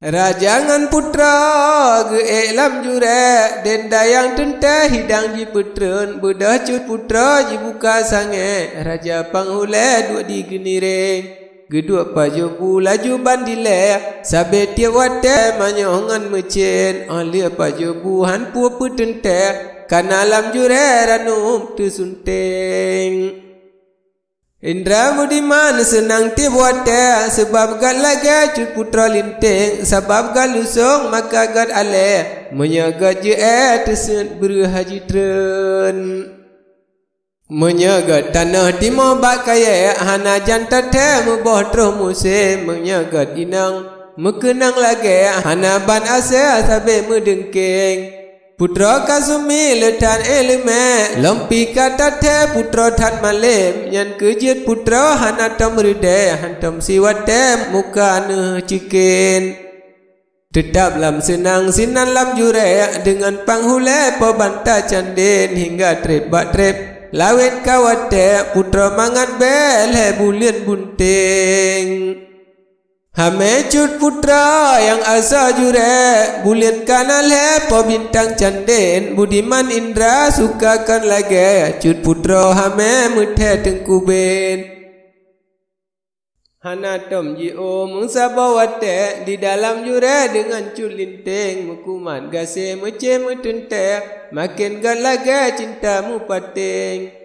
Rajangan putra ge lam jure den dayang tenta hidang ji putren bedah cut putra ji buka sange raja panghule dua di genireng gedua pajobu laju bandile sabe tiawate manyongan mecen alia pajobu han pu petente kana lam jure ranum tu sunteng. Indra Budiman senang tibuat sebab gad laga cut putra linteng sebab gad lusung maka gad ale menyagat je tersen berhaji tren menyagat tanah timur bak kaya hana jantat mubah terus musim menyagat inang mekenang lagi hana ban asa sabe medengkeng. Putra kasumi letan elime lempi kata te putra tat malim yang kejut putra hanatam ride hantam siwate muka ne cikin tetap lam senang sinan lam jure dengan panghule pebanta candin hingga trip bak trip lawet kawate putra mangat bel he bulian bunting. Hame cut putra yang asa jure bulian kanal he po bintang canden Budiman Indra sukakan lagi cut putra hame muthe Teungku ben hana tom ji om sabawate di dalam jure dengan cut linteng mukuman gase mece metente makin gal lagi cintamu pating.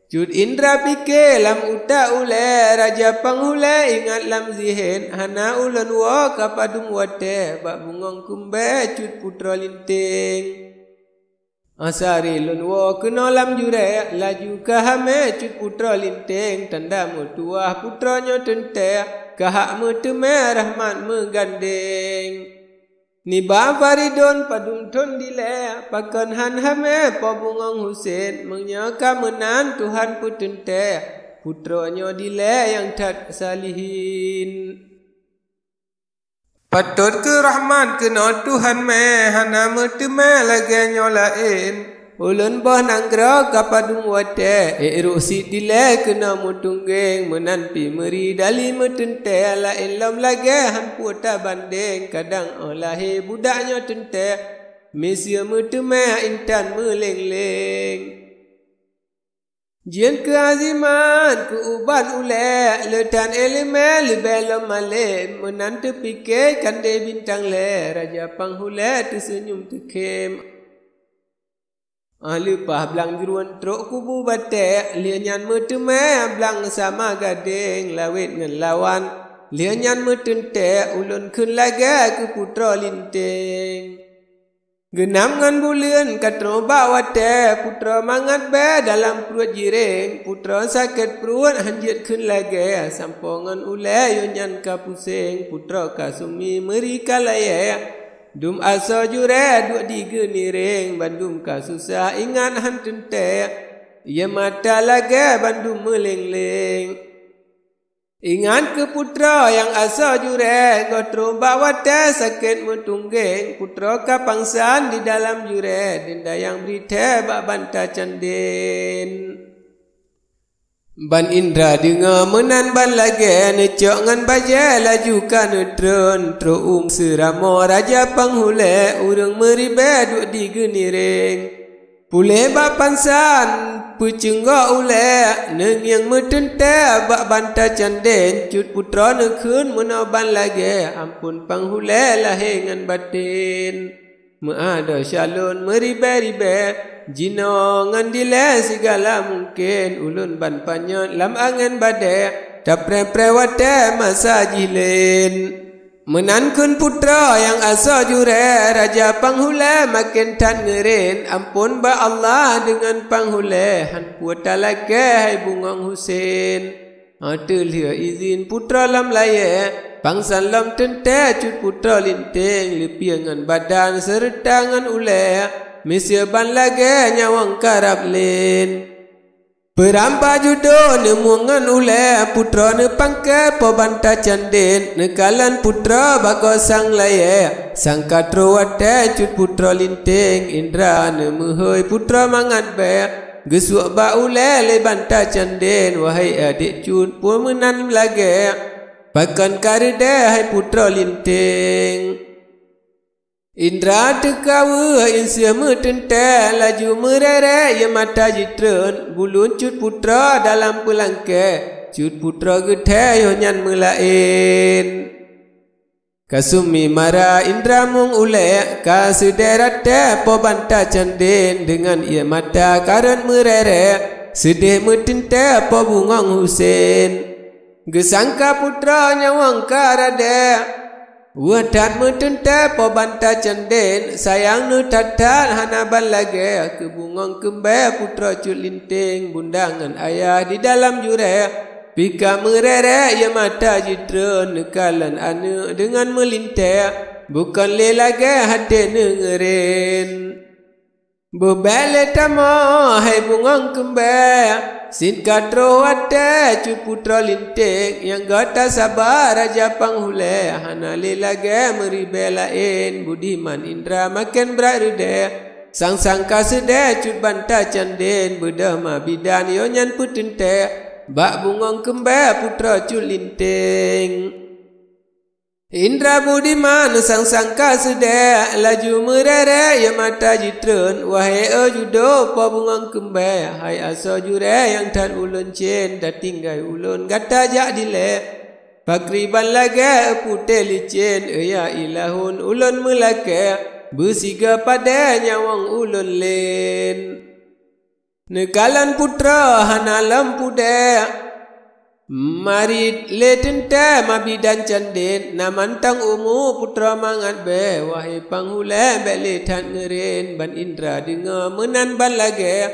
Cut Indra pikir lam uta ule raja panghule ingat lam zihin hana ulan wa kapadum wate bak bungong kumbe cut putra linting asari lun wa kena lam jure laju kahame cut putra linting tanda mutuah putranya tente kahak meteme rahmat megandeng. Niba Faridon padung ton dile pakan han hame pabungong Husin menyaka menan Tuhan putente putranya dile yang tak salihin patut ke rahmat kena Tuhan me hana meteme lagi nyolain ulun boh nanggra kapadung wate erusi dile kena mutunggeng menanpi meri dali metente ala ilam lagi han puta banding kadang olahe budaknya tente mesia meteme intan meleng-leng jian keaziman keuban ule letan elime lebelom malim menante pikir kande bintang le raja panghule tersenyum tekem. Lupah belang juruan truk kubu batek lianyan meteme belang sama gading lawit ngan lawan lianyan metente ulun kun laga ke putra linteng genam ngan bulian katro bawate putra mangat be dalam perut jiring putra sakit perut hanjit kun laga sampongan ule yonyan ka pusing putra kasumi meri kalaya dum asa jure duk digeniring bandum ka susah ingat han tente ia mata lagi bandum meleng-leng ingat ke putra yang asa jure gotro bawate sakit metunggeng putra ka pangsan di dalam jure denda yang berite bak banta candin Ban Indra dengar menan ban lagi necok ngan baja laju kana tron tro seramo raja panghule urang meribe duk di geniring pule bak pansan pucengga ule neng yang metente bak banta canden cut putra nekun menaban lagi ampun panghule lahe ngan batin meada syalun meribe-ribe jino ngan dile segala mungkin ulun ban panyot lam angan badek tapre-pre wate masa jilin menankun putra yang asa jure raja panghule makin tan ngerin ampun ba Allah dengan panghule han puata lagi hai bungong Husin atul dia izin putra lam laye pangsan lam tente cut putra linteng lepiangan badan serta ngan ule Mesia ban lagi nyawang karab lin perampa judo nemungan ule putra ne pangke pebanta candin nekalan putra bako sang laye sang katro wate cut putra linting Indra ne mehoi putra mangat be gesuak ba ule le banta candin wahai adik cut pun menan lagi pakan karide hai putra linting Indra tekawa insya metenta laju merere ya mata jitren bulun cut putra dalam pelangke cut putra gethe yo nyan melain kasumi mara indra mung ule ka sederate po banta canden dengan ia mata karan merere sedih metenta po bungong Husein gesangka putra nyawang karade wadat metenta po banta cenden sayang nu tatat hanaban lage ke bungong kembe putra cut linting bundangan ayah di dalam jure pika merere ya mata jitra nekalan ane dengan melintek bukan le lage hati nengerin bebele tama hai bungong kembe sin katro wate cut putra linting yang gata sabar raja panghule hana le lage meribelain Budiman Indra makin berade sang sangka sede cut banta canden bedah ma bidan yo nyan putente bak bungong kembe putra cut linting Indra Budiman sang sangka sede laju merere ya mata jitren wahai judo po bungong kembe hai aso jure yang tan ulun cen dah tinggai ulun gata jak dile pakriban lage putih licin ya ilahun ulun melake bersiga pada nyawang ulun len nekalan putra hana lampu dek marit letente mabidan canden namantang umu putra mangat be wahai panghule bele tan ngerin ban Indra dengar menan ban lage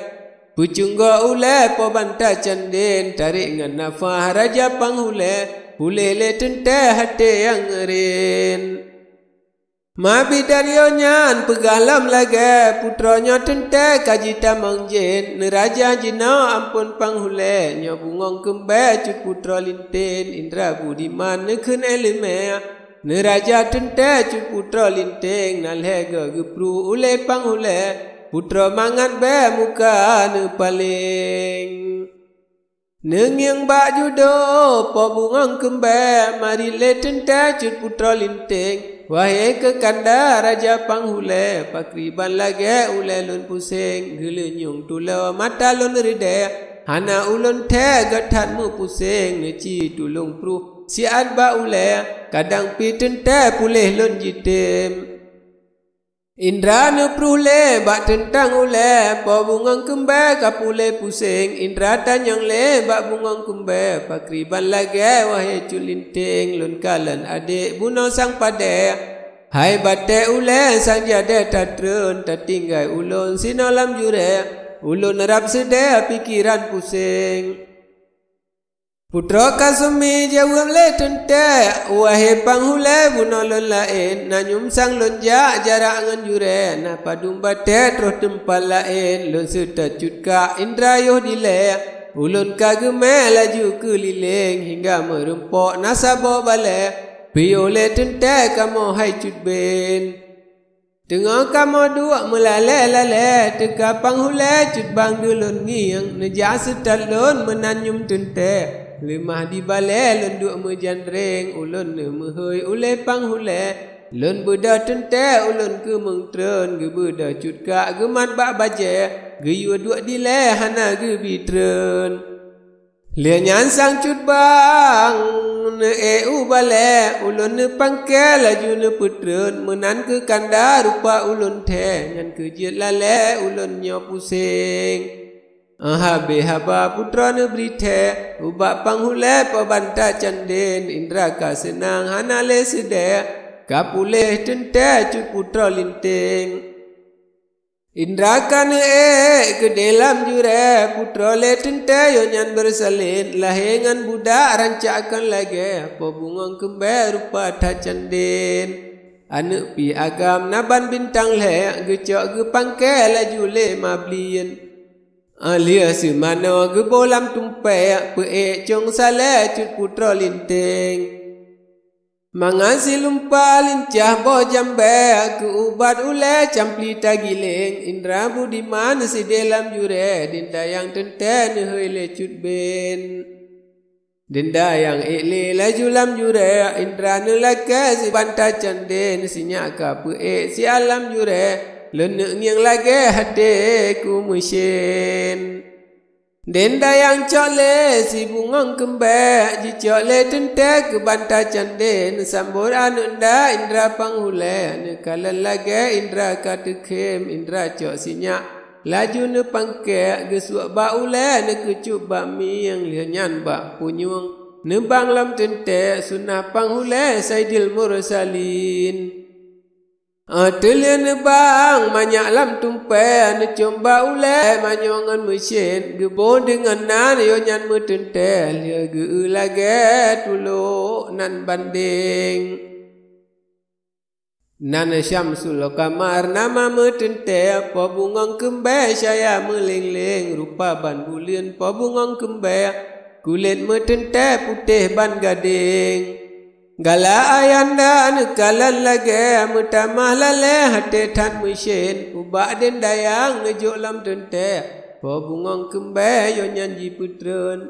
pucungga ule po banta canden tarik ngan nafah raja panghule hule letente hati yang ngerin mabidan yo nyan pegalam lage putranya tente kajita mangjen neraja jina ampun panghule nya bungong kembe cut putra lintin Indra Budiman nekun eleme neraja tente cut putra linting nalhega gepru ule panghule putra mangat be muka ne paling nengyang bak judo po bungong kembe mari le tente cut putra linting wahai kekanda raja panghule pakriban lage ule lun pusing gelenyung tula mata lun ride hana ulun the gathatmu pusing neci tulung pru siat ba ule kadang pitente pulih lun jitim Indra ne prule bak tentang ule po bungong kembe kapule pusing Indra tanyang le bak bungong kembe pakriban lage wahai culinting lun kalan adik buno sang pade hai bate ule sang jade tatren tatinggai ulun sinolam jure ulun rap sede pikiran pusing putra kasumi jawab le tente wahai panghule buno lun lain nanyum sang lun jak jarak ngan jure na padum bate terus tempal lain lun serta cutka Indra yoh dile ulun kageme laju keliling hingga merempok nasabo bale piole tente kamu hai cut ben tengah kamu dua melale-lale teka panghule cut bang dulun ngiang neja setat lun menanyum tente lemah di bale lun duk mejandring ulun ne mehoi ule panghule lun beda tente ulun ke mengtren ge beda cut ka gemat bak baje ge yu duk dile hana ge bitren le nyan sang cut bang ne bale ulun ne pangke laju ne putren menan ke kanda rupa ulun the nyan ke jiet lale ulun nyo pusing habe haba putra ne brite ubak panghule po banta canden Indra ka senang hana le sede kapule tente cut putra linting Indra ka ne ke dalam jure putra le tente yo nyan bersalin lahengan budak rancakan lage po bungong kembe rupa ta canden ane pi agam naban bintang le gecok ge pangke laju le mablien alia semana ge bolam tumpe pe cong sale cut putra linting mangasi lumpa lincah bo jambe ke ubat ule campli tagiling Indra Budiman si dalam jure dinda yang tente ne le cut ben Denda yang ikli laju lam jure Indra nelaka si banta canden si nyaka pe si alam jure lenek yang lagi hati ku mesin. Denda yang cole si bungong kembak ji cole tentek ke banta canden sambur anunda Indra panghule nekalan lagi Indra katekem Indra cok si nyak laju ne pangkek gesuak ba ule ne kecup bakmi yang lianyan bak punyung ne bang lam tentek sunah panghule saidil mursalin. Telian ne bang manyak lam tumpai ne comba ule manyongan mesin gebon dengan nan yo nyan me tentek lia ge lagi tuluk nan banding. Nana Syamsul Kamar nama metente pabungang kembe saya meleng-leng rupa ban bulian pabungang kembe kulit metente putih ban gading gala ayanda nekalan lage metamah lale hati tan mesin ubak den dayang nejuk lam tente pabungang kembe yo nyanji putren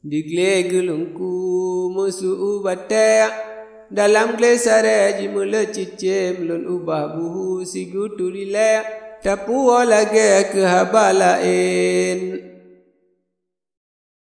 digle gelungku musuh batek dalam glesare jimule cicim lun ubah buhu sigu tulile tapu lage ke habalain.